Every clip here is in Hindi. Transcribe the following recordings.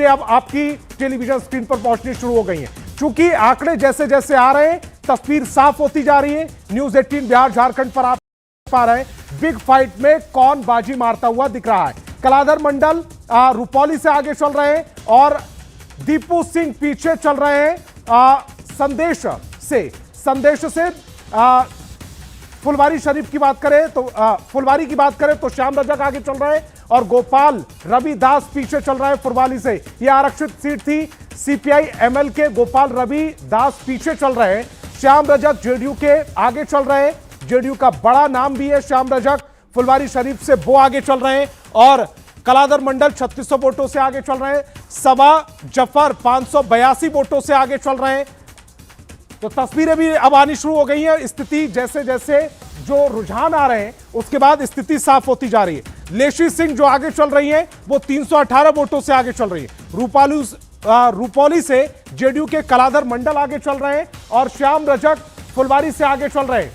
तस्वीरें अब आपकी टेलीविजन स्क्रीन पर पहुंचनी शुरू हो गई हैं। चूंकि आंकड़े जैसे जैसे आ रहे हैं, तस्वीर साफ होती जा रही है। न्यूज 18 बिहार झारखंड पर आप पा रहे हैं बिग फाइट में कौन बाजी मारता हुआ दिख रहा है। कलाधर मंडल रुपौली से आगे चल रहे हैं और दीपू सिंह पीछे चल रहे हैं संदेश से। फुलवारी शरीफ की बात करें तो फुलवारी की बात करें तो श्याम रजक आगे चल रहे हैं और गोपाल रविदास पीछे चल रहे हैं फुलवारी से। यह आरक्षित सीट थी। सीपीआई एमएल के गोपाल रविदास पीछे चल रहे हैं। श्याम रजक जेडीयू के आगे चल रहे हैं। जेडीयू का बड़ा नाम भी है श्याम रजक। फुलवारी शरीफ से वो आगे चल रहे हैं और कलाधर मंडल 3600 वोटों से आगे चल रहे हैं। सबा जफर 582 वोटों से आगे चल रहे हैं। तो तस्वीरें भी अब आनी शुरू हो गई हैं। स्थिति जैसे जैसे जो रुझान आ रहे हैं उसके बाद स्थिति साफ होती जा रही है। लेशी सिंह जो आगे चल रही हैं वो 318 वोटों से आगे चल रही है। रुपौली से जेडीयू के कलाधर मंडल आगे चल रहे हैं और श्याम रजक फुलवारी से आगे चल रहे हैं।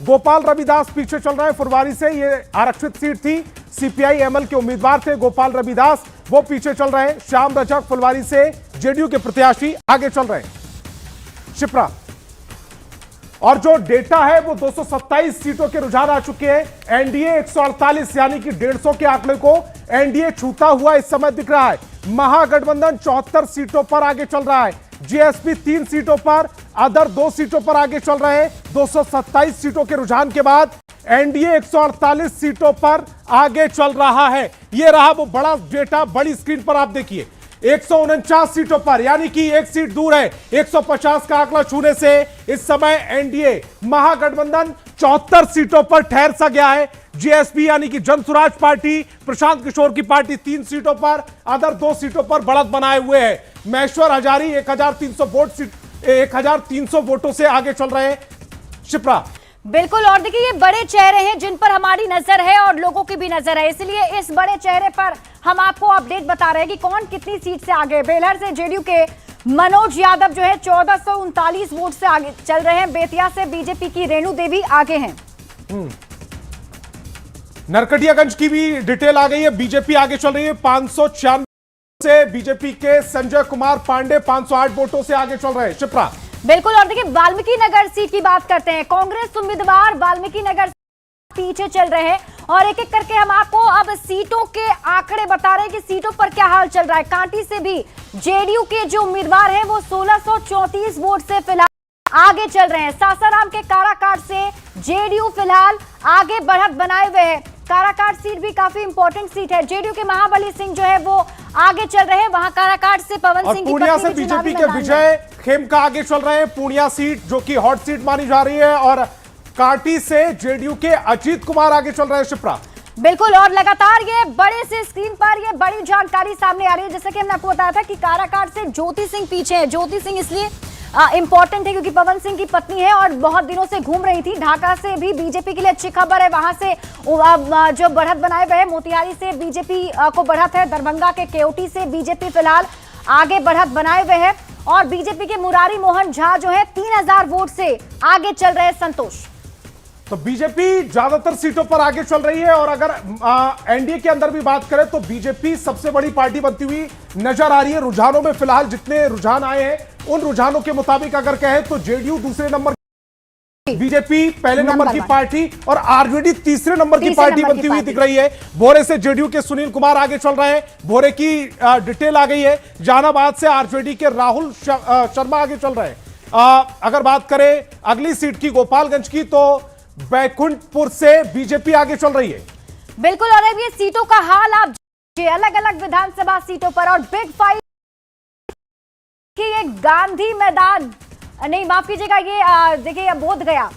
गोपाल रविदास पीछे चल रहे हैं फुलवारी से। ये आरक्षित सीट थी। सीपीआई एमएल के उम्मीदवार थे गोपाल रविदास, वो पीछे चल रहे हैं। श्याम रजक फुलवारी से जेडीयू के प्रत्याशी आगे चल रहे हैं। शिप्रा और जो डेटा है वो 227 सीटों के रुझान आ चुके हैं। एनडीए 148 यानी कि 150 के आंकड़े को एनडीए छूता हुआ इस समय दिख रहा है। महागठबंधन 74 सीटों पर आगे चल रहा है। जीएसपी 3 सीटों पर, अदर 2 सीटों पर आगे चल रहे हैं। 227 सीटों के रुझान के बाद एनडीए 148 सीटों पर आगे चल रहा है। यह रहा वो बड़ा डेटा। बड़ी स्क्रीन पर आप देखिए 149 सीटों पर, यानी कि एक सीट दूर है 150 का आंकड़ा छूने से। इस समय एनडीए महागठबंधन 74 सीटों पर ठहर सा गया है। जीएसपी यानी कि जन स्वराज पार्टी, प्रशांत किशोर की पार्टी 3 सीटों पर, अदर 2 सीटों पर बढ़त बनाए हुए है। महेश्वर हजारी 1300 वोटों से आगे चल रहे हैं। शिप्रा बिल्कुल, और देखिए ये बड़े चेहरे हैं जिन पर हमारी नजर है और लोगों की भी नजर है, इसलिए इस बड़े चेहरे पर हम आपको अपडेट बता रहे हैं कि कौन कितनी सीट से आगे। बेलहर से जेडीयू के मनोज यादव जो है 1439 वोट से आगे चल रहे हैं। बेतिया से बीजेपी की रेणु देवी आगे हैं। नरकटियागंज की भी डिटेल आ गई है। बीजेपी आगे चल रही है 596 से। बीजेपी के संजय कुमार पांडे 508 वोटों से आगे चल रहे हैं। शिप्रा बिल्कुल, और देखिए वाल्मीकि नगर सीट की बात करते हैं। कांग्रेस उम्मीदवार वाल्मीकि नगर पीछे चल रहे हैं और एक एक करके हम आपको अब सीटों के आंकड़े बता रहे हैं कि सीटों पर क्या हाल चल रहा है। कांटी से भी जेडीयू के जो उम्मीदवार हैं वो 1634 वोट से फिलहाल आगे चल रहे हैं। सासाराम के काराकाट से जेडीयू फिलहाल आगे बढ़त बनाए हुए है। काराकाट सीट भी काफी इंपॉर्टेंट सीट है। जेडीयू के महाबली सिंह जो है वो आगे चल रहे हैं। वहां काराकाट से पवन सिंह, पूर्णिया से बीजेपी के विजय खेमका आगे चल रहे हैं। पूर्णिया सीट जो कि हॉट सीट मानी जा रही है और कांटी से जेडीयू के अजीत कुमार आगे चल रहे हैं। शिप्रा बिल्कुल, और लगातार ये बड़े से स्क्रीन पर ये बड़ी जानकारी सामने आ रही है। जैसे कि हमने आपको बताया था कि काराकाट से ज्योति सिंह पीछे है। ज्योति सिंह इसलिए इंपॉर्टेंट है क्योंकि पवन सिंह की पत्नी है और बहुत दिनों से घूम रही थी। ढाका से भी बीजेपी के लिए अच्छी खबर है, वहां से जो बढ़त बनाए हुए हैं। मोतिहारी से बीजेपी को बढ़त है। दरभंगा के केओटी से बीजेपी फिलहाल आगे बढ़त बनाए हुए है और बीजेपी के मुरारी मोहन झा जो है 3000 वोट से आगे चल रहे हैं। संतोष, तो बीजेपी ज्यादातर सीटों पर आगे चल रही है और अगर एनडीए के अंदर भी बात करें तो बीजेपी सबसे बड़ी पार्टी बनती हुई नजर आ रही है। रुझानों में फिलहाल जितने रुझान आए हैं उन रुझानों के मुताबिक अगर कहें तो जेडीयू दूसरे नंबर, बीजेपी पहले नंबर की पार्टी और आरजेडी तीसरे नंबर की पार्टी बनती हुई दिख रही है। भोरे से जेडीयू के सुनील कुमार आगे चल रहे हैं। भोरे की डिटेल आ गई है। जहानाबाद से आरजेडी के राहुल शर्मा आगे चल रहे हैं। अगर बात करें अगली सीट की गोपालगंज की तो बैकुंठपुर से बीजेपी आगे चल रही है। बिल्कुल, और अब ये सीटों का हाल आप अलग अलग विधानसभा सीटों पर और बिग फाइट की ये गांधी मैदान, नहीं माफ कीजिएगा, ये देखिए बोध गया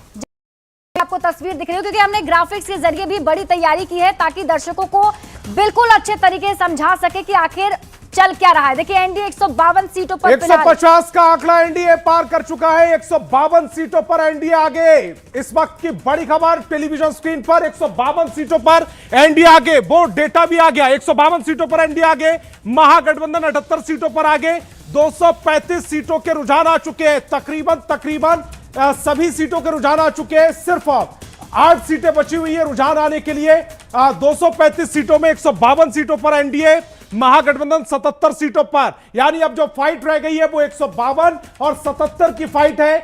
आपको तस्वीर दिख रही हो क्योंकि हमने ग्राफिक्स के जरिए भी बड़ी तैयारी की है ताकि दर्शकों को बिल्कुल अच्छे तरीके से समझा सके कि आखिर चल क्या रहा है। देखिए एनडीए 152 सीटों पर 150 का आंकड़ा एनडीए पार कर चुका है। 152 सीटों पर एनडीए आगे। इस वक्त की बड़ी खबर टेलीविजन स्क्रीन पर 152 सीटों पर एनडीए आगे। बोर्ड डेटा भी आ गया। 152 सीटों पर एनडीए आगे। महागठबंधन 78 सीटों पर आगे। 235 सीटों के रुझान आ चुके हैं। तकरीबन सभी सीटों के रुझान आ चुके हैं। सिर्फ 8 सीटें बची हुई है रुझान आने के लिए। 235 सीटों में 152 सीटों पर एनडीए महागठबंधन 77 सीटों पर, यानी अब जो फाइट रह गई है वो 152 और 77 की फाइट है।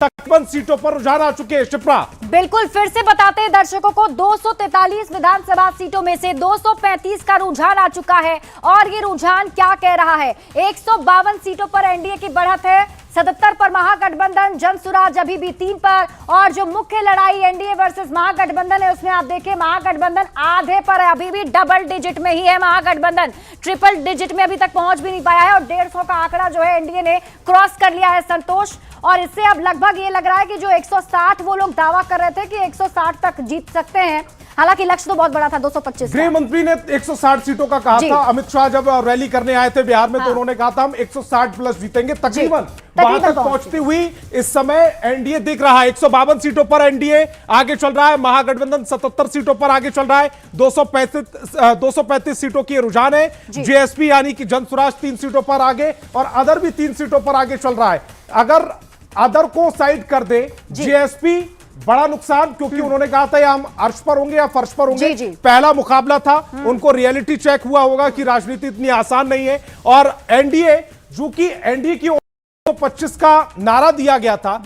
तकरीबन सीटों पर रुझान आ चुके हैं। शिप्रा, बिल्कुल, फिर से बताते हैं दर्शकों को, 243 विधानसभा सीटों में से 235 का रुझान आ चुका है। और ये रुझान क्या कह रहा है? 152 सीटों पर एनडीए की बढ़त है, 77 पर महागठबंधन, जनसुराज अभी भी 3 पर। और जो मुख्य लड़ाई एनडीए वर्सेस महागठबंधन है, उसमें आप देखिए महागठबंधन आधे पर है, अभी भी डबल डिजिट में ही है महागठबंधन, ट्रिपल डिजिट में अभी तक पहुंच भी नहीं पाया है। और 150 का आंकड़ा जो है एनडीए ने क्रॉस कर लिया है संतोष। और इससे अब लगभग ये लग रहा है कि जो 160 वो लोग दावा कर रहे थे कि 160 तक जीत सकते हैं, हालांकि लक्ष्य तो बहुत बड़ा था 225। गृह मंत्री ने 160 सीटों का कहा था। अमित शाह जब रैली करने आए थे बिहार में, तो उन्होंने कहा था हम 160 प्लस जीतेंगे। तकरीबन वहां तक पहुंचती हुई इस समय एनडीए दिख रहा है। 152 सीटों पर एनडीए आगे चल रहा है, महागठबंधन 77 सीटों पर आगे चल रहा है। 235 सीटों की रुझान है। जेएसपी यानी कि जनसुराज 3 सीटों पर आगे, और अदर भी 3 सीटों पर आगे चल रहा है। अगर अदर को साइड कर दे जेएसपी, बड़ा नुकसान, क्योंकि उन्होंने कहा था या हम अर्श पर होंगे या फर्श पर होंगे। पहला मुकाबला था, उनको रियलिटी चेक हुआ होगा कि राजनीति इतनी आसान नहीं है। और एनडीए, जो कि एनडीए की 125 का नारा दिया गया था,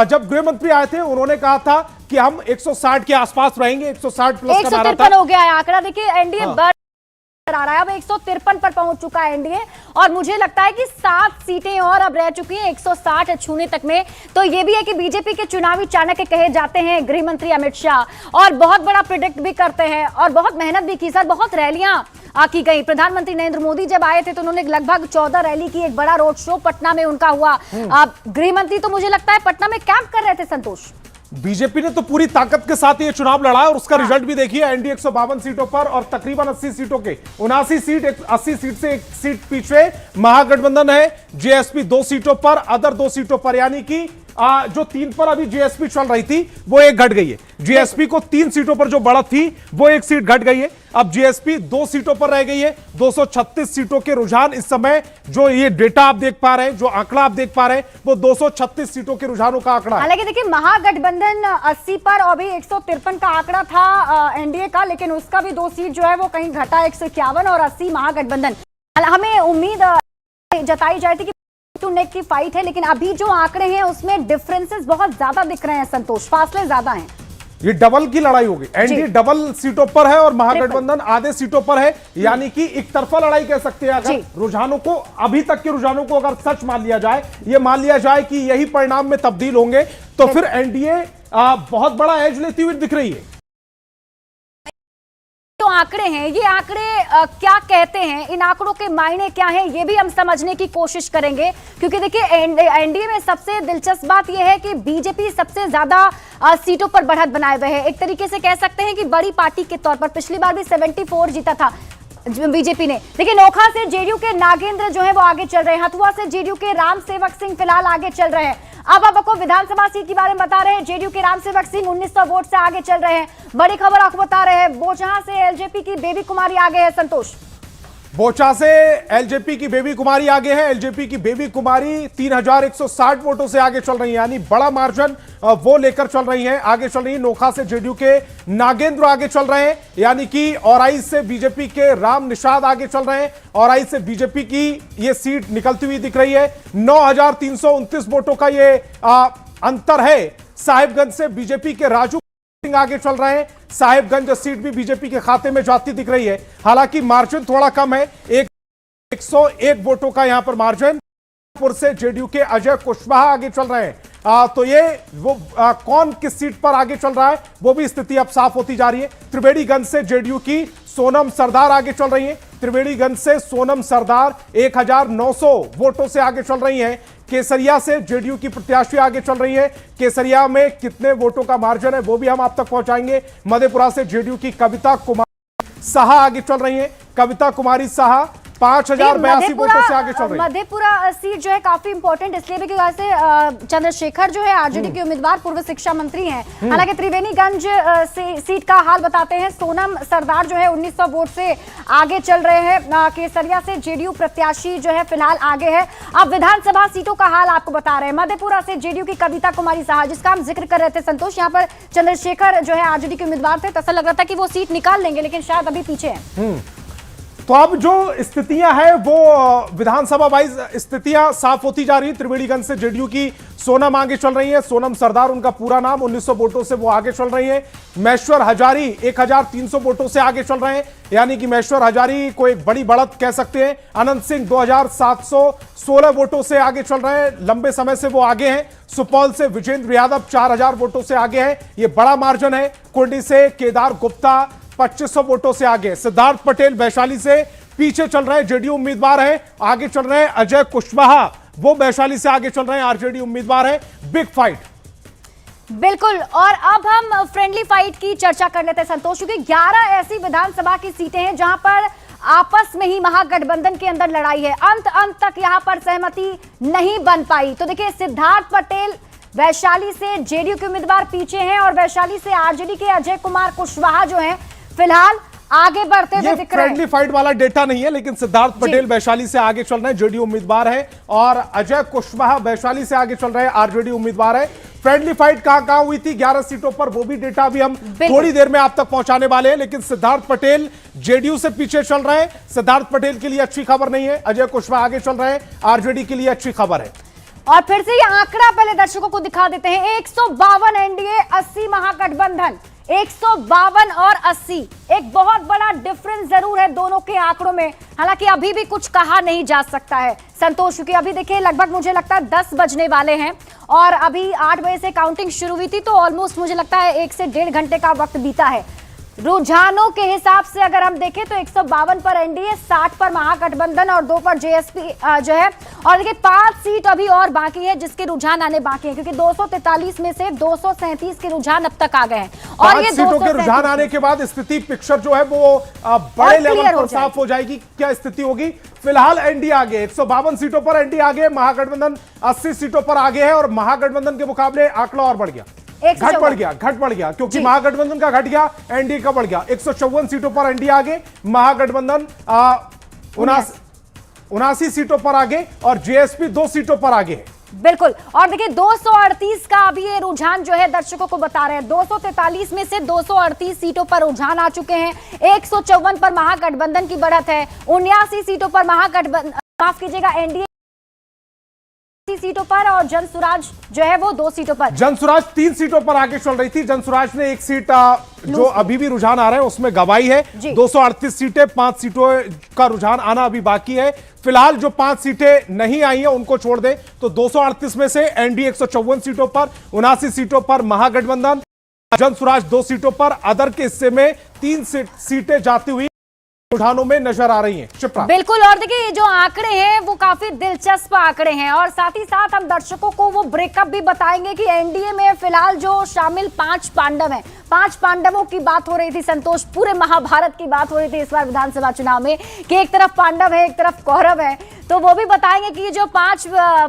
जब गृह मंत्री आए थे उन्होंने कहा था कि हम 160 के आसपास रहेंगे। 160 प्लस का नारा था। हो गया है आंकड़ा, देखिए एनडीए आ रहा है, अब 153 पर पहुंच चुका है एनडीए। और मुझे लगता है कि 7 सीटें और अब रह चुकी हैं 160 छूने तक में। तो ये भी है कि बीजेपी के चुनावी चाणक्य कहे जाते हैं गृह मंत्री अमित शाह, और बहुत बड़ा प्रिडिक्ट भी करते हैं और बहुत मेहनत भी की सर, बहुत रैलियां की गई। प्रधानमंत्री नरेंद्र मोदी जब आए थे तो उन्होंने लगभग 14 रैली की, एक बड़ा रोड शो पटना में उनका हुआ। गृह मंत्री तो मुझे लगता है पटना में कैंप कर रहे थे संतोष। बीजेपी ने तो पूरी ताकत के साथ ये चुनाव लड़ा है, और उसका रिजल्ट भी देखिए। एनडीए 152 सीटों पर और तकरीबन 80 सीटों के 79 सीट, 80 सीट से 1 सीट पीछे महागठबंधन है। जेएसपी 2 सीटों पर, अदर 2 सीटों पर, यानी कि जो 3 पर अभी जेएसपी चल रही थी वो 1 घट गई है। जेएसपी को 3 सीटों पर जो बढ़त थी वो 1 सीट घट गई है। अब जेएसपी 2 सीटों पर रह गई है। 236 सीटों के रुझान इस समय, जो ये डेटा आप देख पा रहे हैं, जो आंकड़ा आप देख पा रहे हैं, वो 236 सीटों के रुझानों का आंकड़ा है। हालांकि देखिए महागठबंधन 80 पर, अभी 153 का आंकड़ा था एनडीए का, लेकिन उसका भी 2 सीट जो है वो कहीं घटा, 151 और 80 महागठबंधन। हमें उम्मीद जताई जाए थी कि टू नेक की फाइट है, लेकिन अभी जो आंकड़े हैं उसमें डिफरेंसेस बहुत ज्यादा दिख रहे हैं संतोष, फासले ज्यादा हैं। ये डबल की लड़ाई होगी। एनडीए डबल सीटों पर है और महागठबंधन आधे सीटों पर है, यानी कि एक तरफा लड़ाई कह सकते हैं। अगर रुझानों को, अभी तक के रुझानों को अगर सच मान लिया जाए, ये मान लिया जाए कि यही परिणाम में तब्दील होंगे, तो फिर एनडीए बहुत बड़ा एज लेती हुई दिख रही है। तो आंकड़े हैं, ये आंकड़े क्या कहते हैं, इन आंकड़ों के मायने क्या हैं, ये भी हम समझने की कोशिश करेंगे। क्योंकि देखिए एनडीए में सबसे दिलचस्प बात यह है कि बीजेपी सबसे ज्यादा सीटों पर बढ़त बनाए हुए है। एक तरीके से कह सकते हैं कि बड़ी पार्टी के तौर पर पिछली बार भी 74 जीता था बीजेपी ने। लेकिन नोखा से जेडीयू के नागेंद्र जो है वो आगे चल रहे हैं, हथुआ से जेडीयू के राम सेवक सिंह फिलहाल आगे चल रहे हैं। अब आपको विधानसभा सीट के बारे में बता रहे हैं, जेडीयू के राम सेवक सिंह 1900 वोट से आगे चल रहे हैं। बड़ी खबर आपको बता रहे हैं, बोचहा से एलजेपी की बेबी कुमारी आगे है संतोष। बोचा से एलजेपी की बेबी कुमारी आगे है। एलजेपी की बेबी कुमारी 3160 वोटों से आगे चल रही है, यानी बड़ा मार्जिन वो लेकर चल रही हैं, आगे चल रही है। नोखा से जेडीयू के नागेंद्र आगे चल रहे हैं, यानी कि औराई से बीजेपी के राम निषाद आगे चल रहे हैं। औराई से बीजेपी की ये सीट निकलती हुई दिख रही है। 9329 वोटों का ये अंतर है। साहिबगंज से बीजेपी के राजू आगे चल रहे हैं। साहिबगंज सीट भी बीजेपी के खाते में जाती दिख रही है, हालांकि मार्जिन थोड़ा कम है, 101 वोटों का यहां पर मार्जिन। से जेडीयू के अजय कुशवाहा आगे चल रहे हैं। तो ये वो कौन किस सीट पर आगे चल रहा है वो भी स्थिति अब साफ होती जा रही है। त्रिवेणीगंज से जेडीयू की सोनम सरदार आगे चल रही है। त्रिवेणीगंज से सोनम सरदार 1900 वोटों से आगे चल रही हैं। केसरिया से जेडीयू की प्रत्याशी आगे चल रही है। केसरिया में कितने वोटों का मार्जिन है वो भी हम आप तक पहुंचाएंगे। मधेपुरा से जेडीयू की कविता कुमारी साहा आगे चल रही है। कविता कुमारी साहा 5082 वोटों से आगे चल रही है। मधेपुरा सीट जो है काफी इंपॉर्टेंट इसलिए भी क्योंकि से चंद्रशेखर जो है आरजेडी के उम्मीदवार पूर्व शिक्षा मंत्री हैं। हालांकि त्रिवेणीगंज सीट का हाल बताते हैं, सोनम सरदार जो है 1900 वोट से आगे चल रहे हैं। केसरिया से जेडीयू प्रत्याशी जो है फिलहाल आगे है। अब विधानसभा सीटों का हाल आपको बता रहे हैं। मधेपुरा से जेडीयू की कविता कुमारी साहा, जिसका हम जिक्र कर रहे थे संतोष, यहाँ पर चंद्रशेखर जो है आरजेडी के उम्मीदवार थे, तो ऐसा लग रहा था कि वो सीट निकाल लेंगे, लेकिन शायद अभी पीछे है। तो अब जो स्थितियां हैं वो विधानसभा वाइज स्थितियां साफ होती जा रही है। त्रिवेणीगंज से जेडीयू की सोनम आगे चल रही है, सोनम सरदार उनका पूरा नाम, 1900 वोटों से वो आगे चल रही है। महेश्वर हजारी 1300 वोटों से आगे चल रहे हैं, यानी कि महेश्वर हजारी को एक बड़ी बढ़त कह सकते हैं। अनंत सिंह 2716 वोटों से आगे चल रहे हैं, लंबे समय से वो आगे हैं। सुपौल से विजेंद्र यादव 4000 वोटों से आगे हैं, ये बड़ा मार्जिन है। कुंडी से केदार गुप्ता 2500 वोटों से आगे। सिद्धार्थ पटेल वैशाली से पीछे चल रहे हैं, जेडीयू उम्मीदवार है। आगे चल रहे हैं अजय कुशवाहा, वो वैशाली से आगे चल रहे हैं, आरजेडी उम्मीदवार है। Big fight. बिल्कुल, और अब हम फ्रेंडली फाइट की चर्चा कर लेते हैं संतोष, क्योंकि 11 ऐसी विधानसभा की सीटें हैं जहां पर आपस में ही महागठबंधन के अंदर लड़ाई है। अंत तक यहां पर सहमति नहीं बन पाई। तो देखिए, सिद्धार्थ पटेल वैशाली से जेडीयू के उम्मीदवार पीछे हैं और वैशाली से आरजेडी के अजय कुमार कुशवाहा जो हैं फिलहाल आगे बढ़ते हुए दिख रहे हैं। फ्रेंडली फाइट वाला डेटा नहीं है, लेकिन सिद्धार्थ पटेल वैशाली से आगे चल रहे हैं, जेडीयू उम्मीदवार है, और अजय कुशवाहा वैशाली से आगे चल रहे हैं, आरजेडी उम्मीदवार है। फ्रेंडली फाइट कहां हुई थी 11 सीटों पर, वो भी डेटा भी हम थोड़ी देर में आप तक पहुंचाने वाले हैं। लेकिन सिद्धार्थ पटेल जेडीयू से पीछे चल रहे हैं, सिद्धार्थ पटेल के लिए अच्छी खबर नहीं है। अजय कुशवाहा आगे चल रहे हैं, आरजेडी के लिए अच्छी खबर है। और फिर से ये आंकड़ा पहले दर्शकों को दिखा देते हैं। 152 एनडीए, 80 महागठबंधन। 152 और 80, एक बहुत बड़ा डिफरेंस जरूर है दोनों के आंकड़ों में। हालांकि अभी भी कुछ कहा नहीं जा सकता है संतोष, क्योंकि अभी देखिए लगभग मुझे लगता है 10 बजने वाले हैं और अभी 8 बजे से काउंटिंग शुरू हुई थी, तो ऑलमोस्ट मुझे लगता है 1 से 1.5 घंटे का वक्त बीता है। रुझानों के हिसाब से अगर हम देखें तो 152 पर एनडीए, 60 पर महागठबंधन और 2 पर जेएसपी जो है। और देखिए 5 सीट अभी और बाकी है जिसके रुझान आने बाकी है, क्योंकि 243 में से 237 के रुझान अब तक आ गए हैं। और ये सीटों के रुझान आने के बाद स्थिति पिक्चर जो है वो बड़े लेवल पर साफ हो जाएगी। क्या स्थिति होगी? फिलहाल एनडीए आगे, 152 सीटों पर एनडीए आगे, महागठबंधन 80 सीटों पर आगे है। और महागठबंधन के मुकाबले आंकड़ा और बढ़ गया, घट बढ़ गया, क्योंकि महागठबंधन का घट गया, एनडीए का बढ़ गया। 154 सीटों पर एनडीए आगे, महागठबंधन 79 सीटों पर आगे और जेएसपी 2 सीटों पर आगे है। बिल्कुल, और देखिए 238 का अभी ये रुझान जो है दर्शकों को बता रहे हैं। 243 में से 238 सीटों पर रुझान आ चुके हैं। 154 पर महागठबंधन की बढ़त है, 79 सीटों पर महागठबंधन, माफ कीजिएगा, एनडीए सीटों पर, और जनसुराज जो है वो 2 सीटों पर। जनसुराज 3 सीटों पर आगे चल रही थी। जनसुराज ने 1 सीट जो अभी भी रुझान आ रहे हैं उसमें गवाई है। 238 सीटें, 5 सीटों का रुझान आना अभी बाकी है। फिलहाल जो 5 सीटें नहीं आई हैं उनको छोड़ दें तो 238 में से एनडीए 154 सीटों पर, 79 सीटों पर महागठबंधन, जनसुराज 2 सीटों पर, अदर के हिस्से में 3 सीटें जाती हुई रुझानों में नजर आ रही हैं। शिप्रा। बिल्कुल, और देखिए ये जो आंकड़े हैं वो काफी दिलचस्प आंकड़े हैं, और साथ ही साथ हम दर्शकों को वो ब्रेकअप भी बताएंगे कि एनडीए में फिलहाल जो शामिल 5 पांडव हैं, 5 पांडवों की बात हो रही थी संतोष, पूरे महाभारत की बात हो रही थी इस बार विधानसभा चुनाव में कि एक तरफ पांडव है एक तरफ कौरव है, तो वो भी बताएंगे कि ये जो 5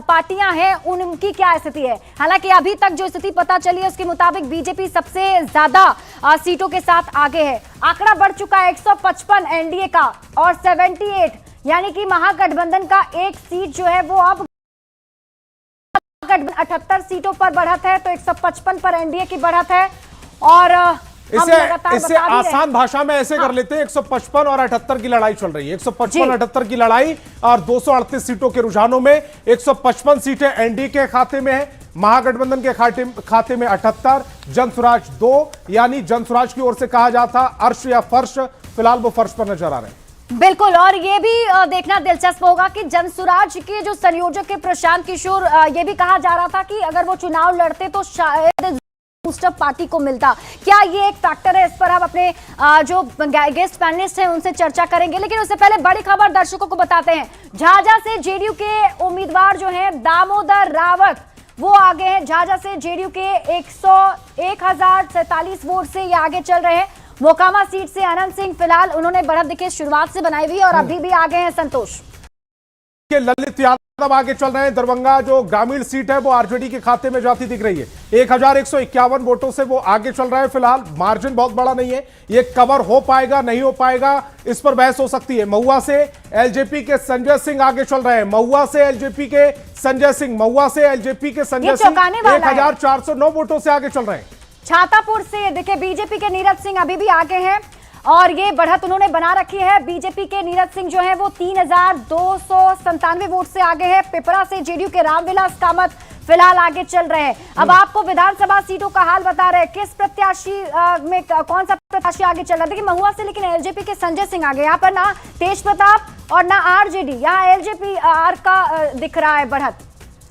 पार्टियां हैं उनकी क्या स्थिति है। हालांकि अभी तक जो स्थिति पता चली है उसके मुताबिक बीजेपी सबसे ज्यादा सीटों के साथ आगे है। आंकड़ा बढ़ चुका है 155 एनडीए का और 78, यानी कि महागठबंधन का 1 सीट जो है वो अब 78 सीटों पर बढ़त है, तो 155 पर एनडीए की बढ़त है। और इसे आसान भाषा में ऐसे कर लेते हैं, 155 और 78 की लड़ाई चल रही है। 155-78 की लड़ाई, और 238 सीटों के रुझानों में 155 सीटें एनडीए के खाते में है, महागठबंधन के खाते में 78, जनसुराज 2, यानी जनसुराज की ओर से कहा जाता अर्श या फर्श, फिलहाल वो फर्श पर नजर आ रहे हैं। बिल्कुल, और ये भी देखना दिलचस्प होगा कि जनसुराज के जो संयोजक है प्रशांत किशोर, ये भी कहा जा रहा था कि अगर वो चुनाव लड़ते तो शायद बूस्टर पार्टी को मिलता। क्या ये एक फैक्टर है? इस पर आप अपने जो गेस्ट पैनलिस्ट हैं उनसे चर्चा करेंगे, लेकिन उससे पहले बड़ी खबर दर्शकों को बताते हैं। झाझा से जेडीयू के उम्मीदवार जो हैं दामोदर रावत, वो आगे हैं। झाझा से जेडीयू के 1047 वोट से ये आगे चल रहे हैं। मोकामा सीट से अनंत सिंह फिलहाल उन्होंने बढ़त देखिए शुरुआत से बनाई हुई और अभी भी आगे हैं संतोष। ललित यादव आगे चल रहे हैं। दरभंगा जो ग्रामीण सीट है वो आरजेडी के खाते में जाती दिख रही है। 1151 वोटों से वो आगे चल रहा है। फिलहाल मार्जिन बहुत बड़ा नहीं है, ये कवर हो पाएगा नहीं हो पाएगा इस पर बहस हो सकती है। महुआ से एलजेपी के संजय सिंह आगे चल रहे हैं। महुआ से एलजेपी के संजय सिंह 1409 वोटों से आगे चल रहे हैं। छातापुर से देखिए बीजेपी के नीरज सिंह अभी भी आगे हैं। और ये बढ़त उन्होंने बना रखी है। बीजेपी के नीरज सिंह जो है वो 3,297 वोट से आगे है। पिपरा से जेडीयू के रामविलास कामत फिलहाल आगे चल रहे हैं। अब आपको विधानसभा सीटों का हाल बता रहे हैं, किस प्रत्याशी में कौन सा प्रत्याशी आगे चल रहा है। देखिए महुआ से लेकिन एलजेपी के संजय सिंह आगे, यहाँ पर ना तेज प्रताप और ना आरजेडी, यहाँ एलजेपी आर का दिख रहा है बढ़त।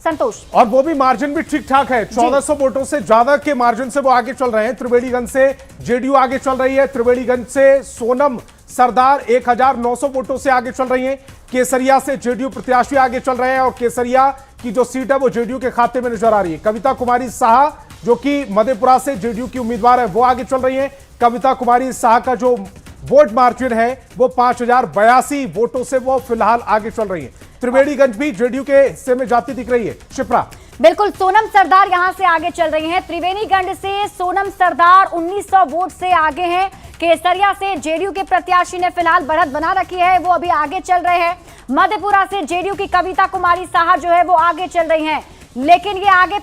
संतोष, और वो भी मार्जिन भी ठीक ठाक है, 1400 वोटों से ज्यादा के मार्जिन से वो आगे चल रहे हैं। त्रिवेणीगंज से जेडीयू आगे चल रही है। त्रिवेणीगंज से सोनम सरदार 1900 वोटों से आगे चल रही हैं। केसरिया से जेडीयू प्रत्याशी आगे चल रहे हैं और केसरिया की जो सीट है वो जेडीयू के खाते में नजर आ रही है। कविता कुमारी साहा जो कि मधेपुरा से जेडीयू की उम्मीदवार है वो आगे चल रही है। कविता कुमारी साहा का जो वोट मार्जिन है वो 5082 वोटों से वो फिलहाल आगे चल रही है। त्रिवेणीगंज भी जेडीयू के हिस्से में जाती दिख रही है। शिप्रा, बिल्कुल सोनम सरदार यहां से आगे चल रही हैं। त्रिवेणीगंज से सोनम सरदार 1900 वोट से आगे हैं। केसरिया से जेडीयू के प्रत्याशी ने फिलहाल बढ़त बना रखी है, वो अभी आगे चल रहे हैं। मधेपुरा से जेडीयू की कविता कुमारी साहा जो है वो आगे चल रही हैं, लेकिन ये आगे